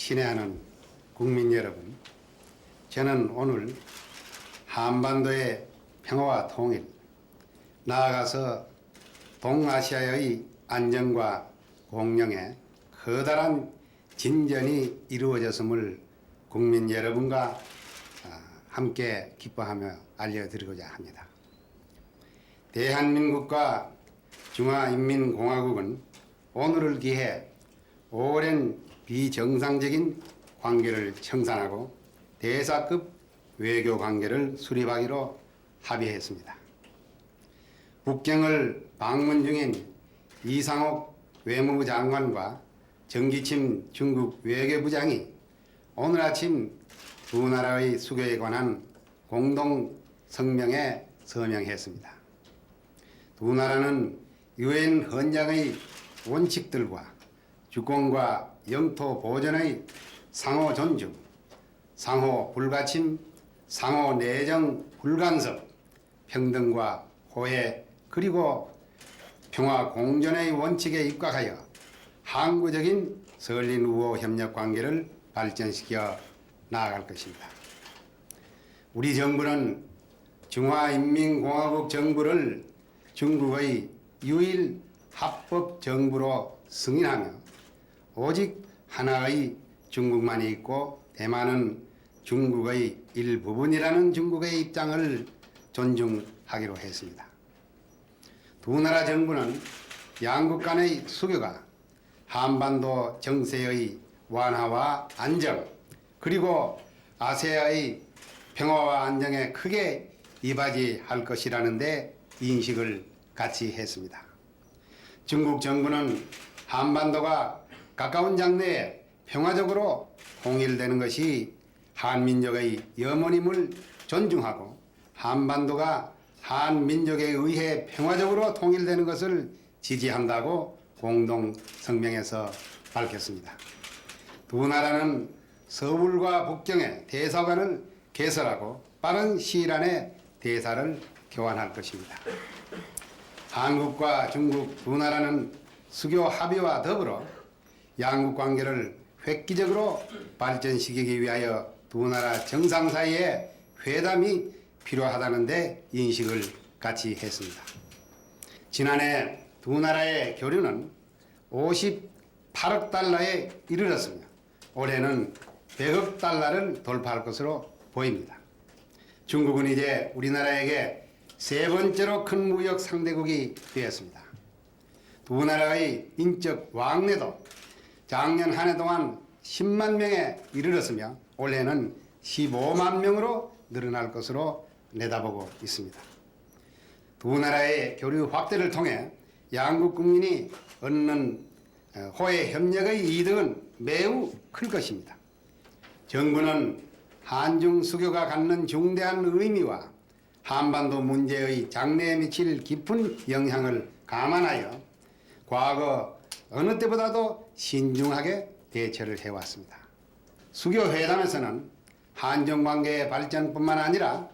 친애하는 국민 여러분, 저는 오늘 한반도의 평화와 통일, 나아가서 동아시아의 안정과 공영에 커다란 진전이 이루어졌음을 국민 여러분과 함께 기뻐하며 알려드리고자 합니다. 대한민국과 중화인민공화국은 오늘을 기해 오랜 비정상적인 관계를 청산하고 대사급 외교 관계를 수립하기로 합의했습니다. 북경을 방문 중인 이상옥 외무부 장관과 정기침 중국 외교부장이 오늘 아침 두 나라의 수교에 관한 공동 성명에 서명했습니다. 두 나라는 유엔 헌장의 원칙들과 주권과 영토 보존의 상호 존중, 상호 불가침, 상호 내정 불간섭, 평등과 호혜 그리고 평화 공존의 원칙에 입각하여 항구적인 설린 우호 협력 관계를 발전시켜 나아갈 것입니다. 우리 정부는 중화인민공화국 정부를 중국의 유일 합법 정부로 승인하며 오직 하나의 중국만이 있고 대만은 중국의 일부분이라는 중국의 입장을 존중하기로 했습니다. 두 나라 정부는 양국 간의 수교가 한반도 정세의 완화와 안정 그리고 아세아의 평화와 안정에 크게 이바지할 것이라는 데 인식을 같이 했습니다. 중국 정부는 한반도가 가까운 장래에 평화적으로 통일되는 것이 한민족의 염원임을 존중하고 한반도가 한민족에 의해 평화적으로 통일되는 것을 지지한다고 공동 성명에서 밝혔습니다. 두 나라는 서울과 북경에 대사관을 개설하고 빠른 시일 안에 대사를 교환할 것입니다. 한국과 중국 두 나라는 수교 합의와 더불어 양국 관계를 획기적으로 발전시키기 위하여 두 나라 정상 사이에 회담이 필요하다는 데 인식을 같이 했습니다. 지난해 두 나라의 교류는 58억 달러에 이르렀으며 올해는 100억 달러를 돌파할 것으로 보입니다. 중국은 이제 우리나라에게 세 번째로 큰 무역 상대국이 되었습니다. 두 나라의 인적 왕래도 작년 한 해 동안 10만 명에 이르렀으며 올해는 15만 명으로 늘어날 것으로 내다보고 있습니다. 두 나라의 교류 확대를 통해 양국 국민이 얻는 호혜 협력의 이득은 매우 클 것입니다. 정부는 한중 수교가 갖는 중대한 의미와 한반도 문제의 장래에 미칠 깊은 영향을 감안하여 과거 어느 때보다도 신중하게 대처를 해왔습니다. 수교 회담에서는 한중 관계의 발전뿐만 아니라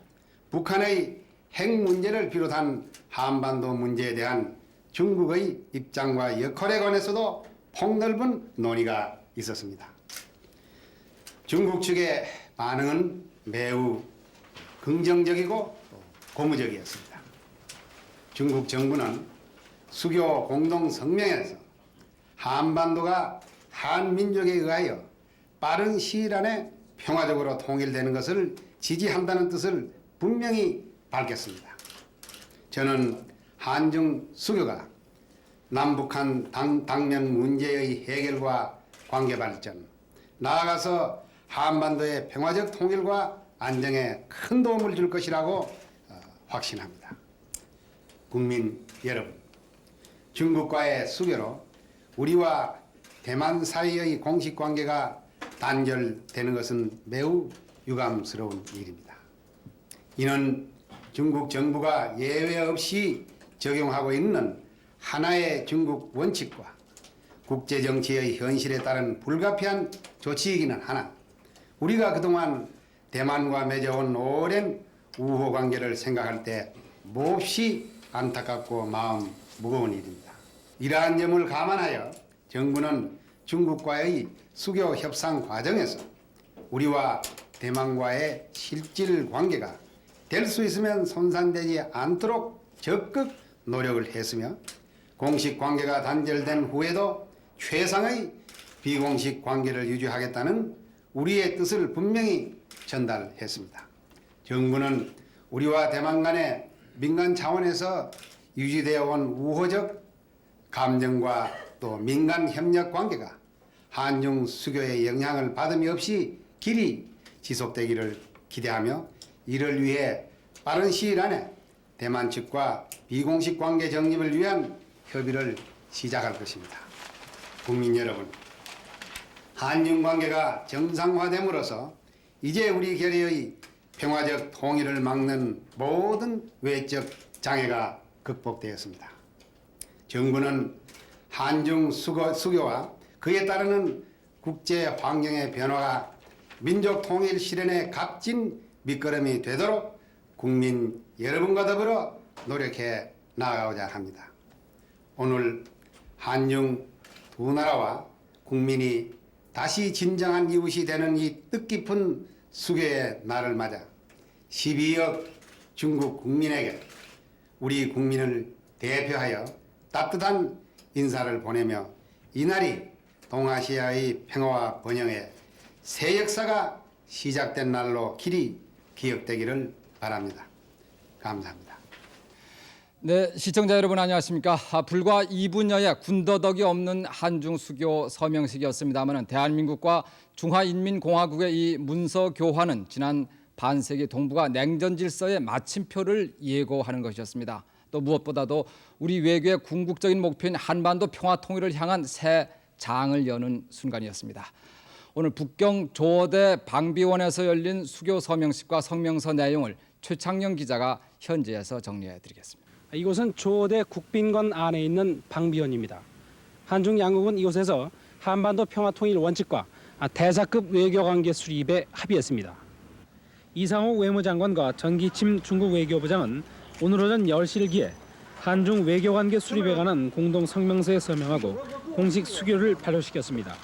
북한의 핵 문제를 비롯한 한반도 문제에 대한 중국의 입장과 역할에 관해서도 폭넓은 논의가 있었습니다. 중국 측의 반응은 매우 긍정적이고 고무적이었습니다. 중국 정부는 수교 공동 성명에서 한반도가 한민족에 의하여 빠른 시일 안에 평화적으로 통일되는 것을 지지한다는 뜻을 분명히 밝혔습니다. 저는 한중 수교가 남북한 당면 문제의 해결과 관계 발전, 나아가서 한반도의 평화적 통일과 안정에 큰 도움을 줄 것이라고 확신합니다. 국민 여러분, 중국과의 수교로 우리와 대만 사이의 공식 관계가 단절되는 것은 매우 유감스러운 일입니다. 이는 중국 정부가 예외 없이 적용하고 있는 하나의 중국 원칙과 국제정치의 현실에 따른 불가피한 조치이기는 하나 우리가 그동안 대만과 맺어온 오랜 우호 관계를 생각할 때 몹시 안타깝고 마음 무거운 일입니다. 이러한 점을 감안하여 정부는 중국과의 수교 협상 과정에서 우리와 대만과의 실질 관계가 될 수 있으면 손상되지 않도록 적극 노력을 했으며 공식 관계가 단절된 후에도 최상의 비공식 관계를 유지하겠다는 우리의 뜻을 분명히 전달했습니다. 정부는 우리와 대만 간의 민간 차원에서 유지되어 온 우호적 감정과 또 민간 협력 관계가 한중 수교의 영향을 받음이 없이 길이 지속되기를 기대하며 이를 위해 빠른 시일 안에 대만 측과 비공식 관계 정립을 위한 협의를 시작할 것입니다. 국민 여러분, 한중 관계가 정상화됨으로써 이제 우리 결의의 평화적 통일을 막는 모든 외적 장애가 극복되었습니다. 정부는 한중 수교와 그에 따르는 국제 환경의 변화가 민족 통일 실현의 값진 밑거름이 되도록 국민 여러분과 더불어 노력해 나아가고자 합니다. 오늘 한중 두 나라와 국민이 다시 진정한 이웃이 되는 이 뜻깊은 수교의 날을 맞아 12억 중국 국민에게 우리 국민을 대표하여 따뜻한 인사를 보내며 이날이 동아시아의 평화와 번영의 새 역사가 시작된 날로 길이 기억되기를 바랍니다. 감사합니다. 네, 시청자 여러분 안녕하십니까? 불과 2분여의 군더더기 없는 한중 수교 서명식이었습니다만 대한민국과 중화인민공화국의 이 문서 교환은 지난 반세기 동북아 냉전 질서의 마침표를 예고하는 것이었습니다. 또 무엇보다도 우리 외교의 궁극적인 목표인 한반도 평화 통일을 향한 새 장을 여는 순간이었습니다. 오늘 북경 조어대 방비원에서 열린 수교 서명식과 성명서 내용을 최창영 기자가 현지에서 정리해드리겠습니다. 이곳은 조어대 국빈관 안에 있는 방비원입니다. 한중 양국은 이곳에서 한반도 평화통일 원칙과 대사급 외교관계 수립에 합의했습니다. 이상옥 외무장관과 전기침 중국 외교부장은 오늘 오전 10시를 기해 한중 외교관계 수립에 관한 공동성명서에 서명하고 공식 수교를 발효시켰습니다.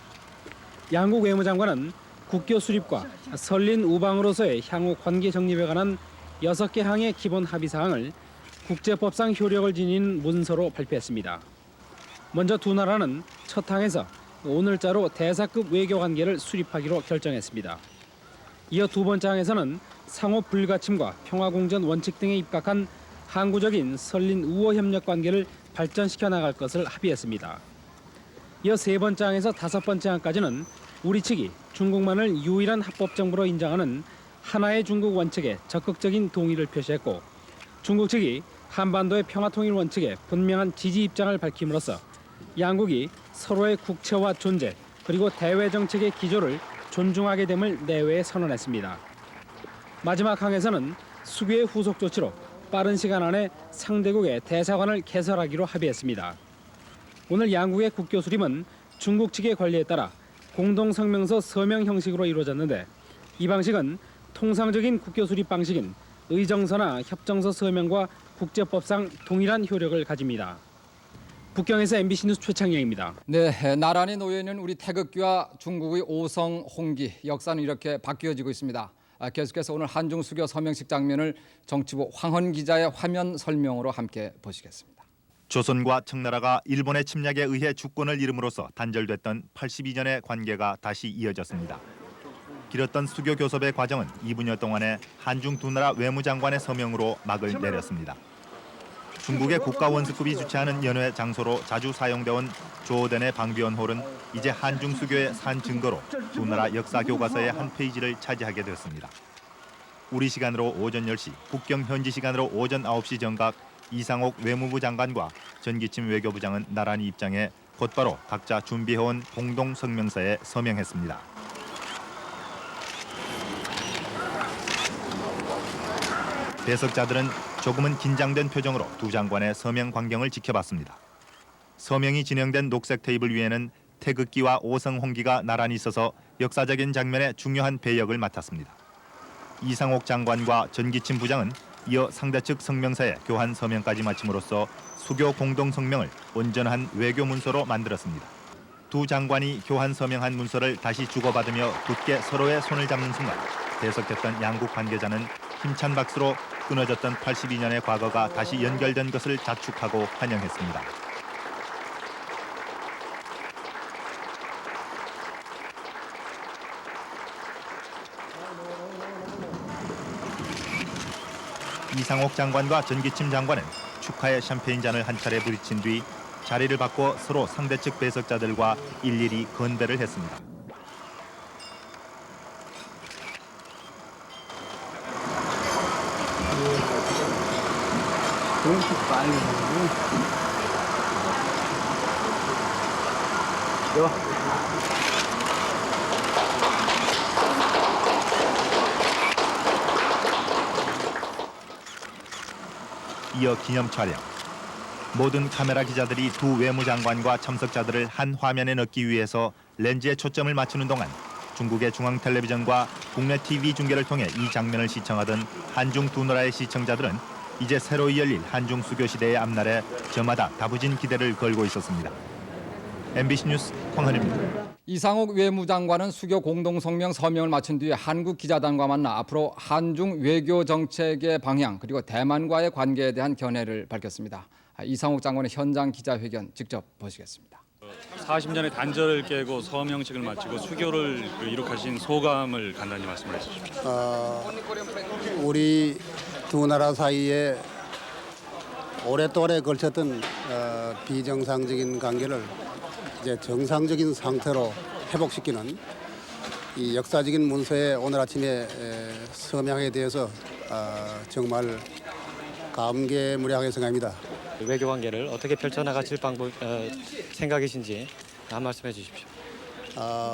양국 외무장관은 국교 수립과 설린 우방으로서의 향후 관계 정립에 관한 6개 항의 기본 합의사항을 국제법상 효력을 지닌 문서로 발표했습니다. 먼저 두 나라는 첫 항에서 오늘자로 대사급 외교관계를 수립하기로 결정했습니다. 이어 두 번째 항에서는 상호 불가침과 평화공전 원칙 등에 입각한 항구적인 설린 우호 협력 관계를 발전시켜 나갈 것을 합의했습니다. 이어 세 번째 항에서 다섯 번째 항까지는 우리 측이 중국만을 유일한 합법정부로 인정하는 하나의 중국 원칙에 적극적인 동의를 표시했고 중국 측이 한반도의 평화통일 원칙에 분명한 지지 입장을 밝힘으로써 양국이 서로의 국채와 존재 그리고 대외 정책의 기조를 존중하게 됨을 내외에 선언했습니다. 마지막 항에서는 수교의 후속 조치로 빠른 시간 안에 상대국의 대사관을 개설하기로 합의했습니다. 오늘 양국의 국교 수립은 중국 측의 관리에 따라 공동성명서 서명 형식으로 이루어졌는데 이 방식은 통상적인 국교 수립 방식인 의정서나 협정서 서명과 국제법상 동일한 효력을 가집니다. 북경에서 MBC 뉴스 최창영입니다. 네, 나란히 놓여있는 우리 태극기와 중국의 오성, 홍기, 역사는 이렇게 바뀌어지고 있습니다. 계속해서 오늘 한중 수교 서명식 장면을 정치부 황헌 기자의 화면 설명으로 함께 보시겠습니다. 조선과 청나라가 일본의 침략에 의해 주권을 잃음으로써 단절됐던 82년의 관계가 다시 이어졌습니다. 길었던 수교 교섭의 과정은 2분여 동안의 한중 두 나라 외무장관의 서명으로 막을 내렸습니다. 중국의 국가원수급이 주최하는 연회 장소로 자주 사용되온 조어대 내 방비원홀은 이제 한중 수교의 산 증거로 두 나라 역사 교과서의 한 페이지를 차지하게 되었습니다. 우리 시간으로 오전 10시, 북경 현지 시간으로 오전 9시 정각 이상옥 외무부 장관과 전기침 외교부장은 나란히 입장해 곧바로 각자 준비해온 공동 성명서에 서명했습니다. 배석자들은 조금은 긴장된 표정으로 두 장관의 서명 광경을 지켜봤습니다. 서명이 진행된 녹색 테이블 위에는 태극기와 오성 홍기가 나란히 있어서 역사적인 장면의 중요한 배역을 맡았습니다. 이상옥 장관과 전기침 부장은 이어 상대 측 성명서에 교환 서명까지 마침으로써 수교 공동 성명을 온전한 외교 문서로 만들었습니다. 두 장관이 교환 서명한 문서를 다시 주고받으며 굳게 서로의 손을 잡는 순간 대석했던 양국 관계자는 힘찬 박수로 끊어졌던 82년의 과거가 다시 연결된 것을 자축하고 환영했습니다. 이상옥 장관과 전기침 장관은 축하의 샴페인 잔을 한 차례 부딪힌 뒤 자리를 바꿔 서로 상대 측 배석자들과 일일이 건배를 했습니다. 이어 기념 촬영. 모든 카메라 기자들이 두 외무장관과 참석자들을 한 화면에 넣기 위해서 렌즈에 초점을 맞추는 동안 중국의 중앙텔레비전과 국내 TV 중계를 통해 이 장면을 시청하던 한중 두 나라의 시청자들은 이제 새로이 열릴 한중 수교 시대의 앞날에 저마다 다부진 기대를 걸고 있었습니다. MBC 뉴스 황헌입니다. 이상옥 외무장관은 수교 공동성명 서명을 마친 뒤에 한국 기자단과 만나 앞으로 한중 외교 정책의 방향 그리고 대만과의 관계에 대한 견해를 밝혔습니다. 이상옥 장관의 현장 기자회견 직접 보시겠습니다. 40년의 단절을 깨고 서명식을 마치고 수교를 이룩하신 소감을 간단히 말씀해 주십시오. 우리 두 나라 사이에 오랫동안에 걸쳤던 비정상적인 관계를 이제 정상적인 상태로 회복시키는 이 역사적인 문서에 오늘 아침에 서명에 대해서 정말 감개무량하게 생각합니다. 외교 관계를 어떻게 펼쳐나가실 방법 생각이신지 한 말씀해 주십시오.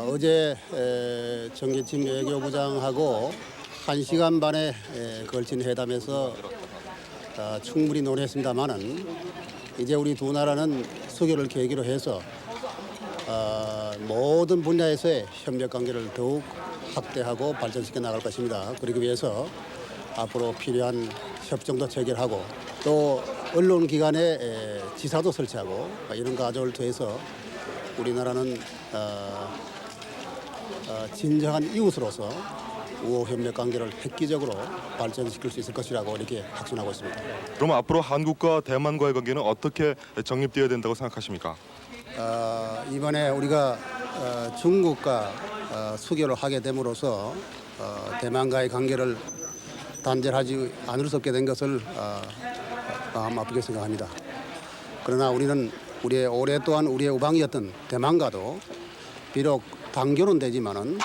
어제 정기침 외교부장하고 1시간 반에 걸친 회담에서 충분히 논의했습니다만은 이제 우리 두 나라는 수교를 계기로 해서 모든 분야에서의 협력 관계를 더욱 확대하고 발전시켜 나갈 것입니다. 그러기 위해서 앞으로 필요한 협정도 체결하고 또 언론기관에 지사도 설치하고 이런 과정을 통해서 우리나라는 진정한 이웃으로서 우호협력 관계를 획기적으로 발전시킬 수 있을 것이라고 이렇게 확신하고 있습니다. 그럼 앞으로 한국과 대만과의 관계는 어떻게 정립되어야 된다고 생각하십니까? 이번에 우리가 중국과 수교를 하게 됨으로써 대만과의 관계를 단절하지 않을 수 없게 된 것을 마음 아프게 생각합니다. 그러나 우리는 오랫동안 우리의 우방이었던 대만과도 비록 단결은 되지만은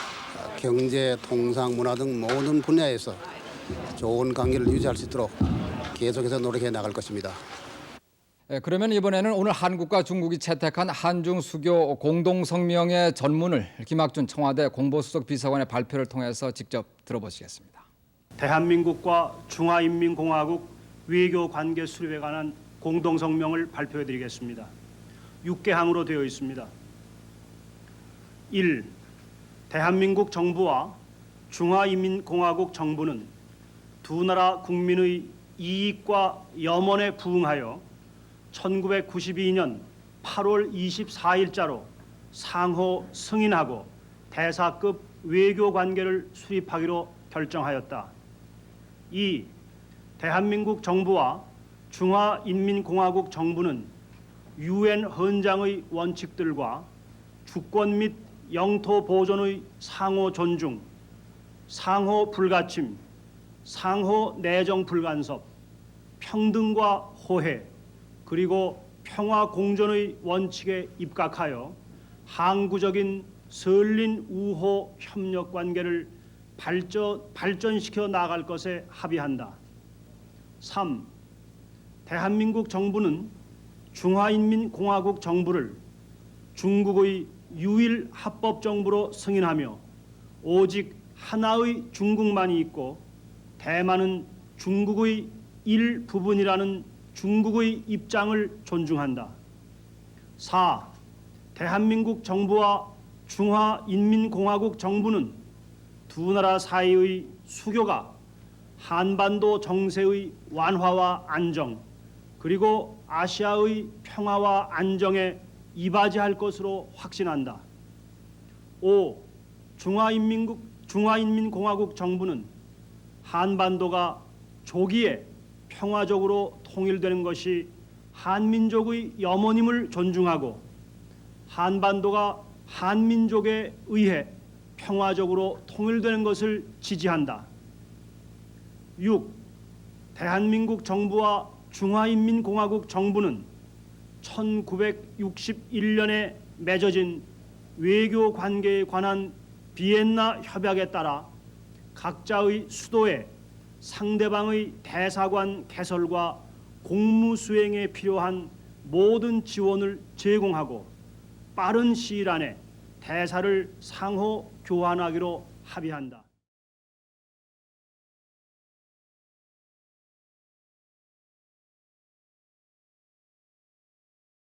경제, 통상, 문화 등 모든 분야에서 좋은 관계를 유지할 수 있도록 계속해서 노력해 나갈 것입니다. 그러면 이번에는 오늘 한국과 중국이 채택한 한중 수교 공동성명의 전문을 김학준 청와대 공보수석 비서관의 발표를 통해서 직접 들어보시겠습니다. 대한민국과 중화인민공화국 외교관계 수립에 관한 공동성명을 발표해드리겠습니다. 6개 항으로 되어 있습니다. 1. 대한민국 정부와 중화인민공화국 정부는 두 나라 국민의 이익과 염원에 부응하여 1992년 8월 24일자로 상호 승인하고 대사급 외교관계를 수립하기로 결정하였다. 2. 대한민국 정부와 중화인민공화국 정부는 유엔 헌장의 원칙들과 주권 및 영토 보존의 상호 존중, 상호 불가침, 상호 내정 불간섭, 평등과 호혜, 그리고 평화 공존의 원칙에 입각하여 항구적인 설린 우호 협력 관계를 발전시켜 나갈 것에 합의한다. 3. 대한민국 정부는 중화인민공화국 정부를 중국의 유일 합법 정부로 승인하며 오직 하나의 중국만이 있고 대만은 중국의 일부분이라는 중국의 입장을 존중한다. 4. 대한민국 정부와 중화인민공화국 정부는 두 나라 사이의 수교가 한반도 정세의 완화와 안정 그리고 아시아의 평화와 안정에 이바지할 것으로 확신한다. 5. 중화인민공화국 정부는 한반도가 조기에 평화적으로 통일되는 것이 한민족의 염원임을 존중하고 한반도가 한민족에 의해 평화적으로 통일되는 것을 지지한다. 6. 대한민국 정부와 중화인민공화국 정부는 1961년에 맺어진 외교 관계에 관한 비엔나 협약에 따라 각자의 수도에 상대방의 대사관 개설과 공무 수행에 필요한 모든 지원을 제공하고 빠른 시일 안에 대사를 상호 교환하기로 합의한다.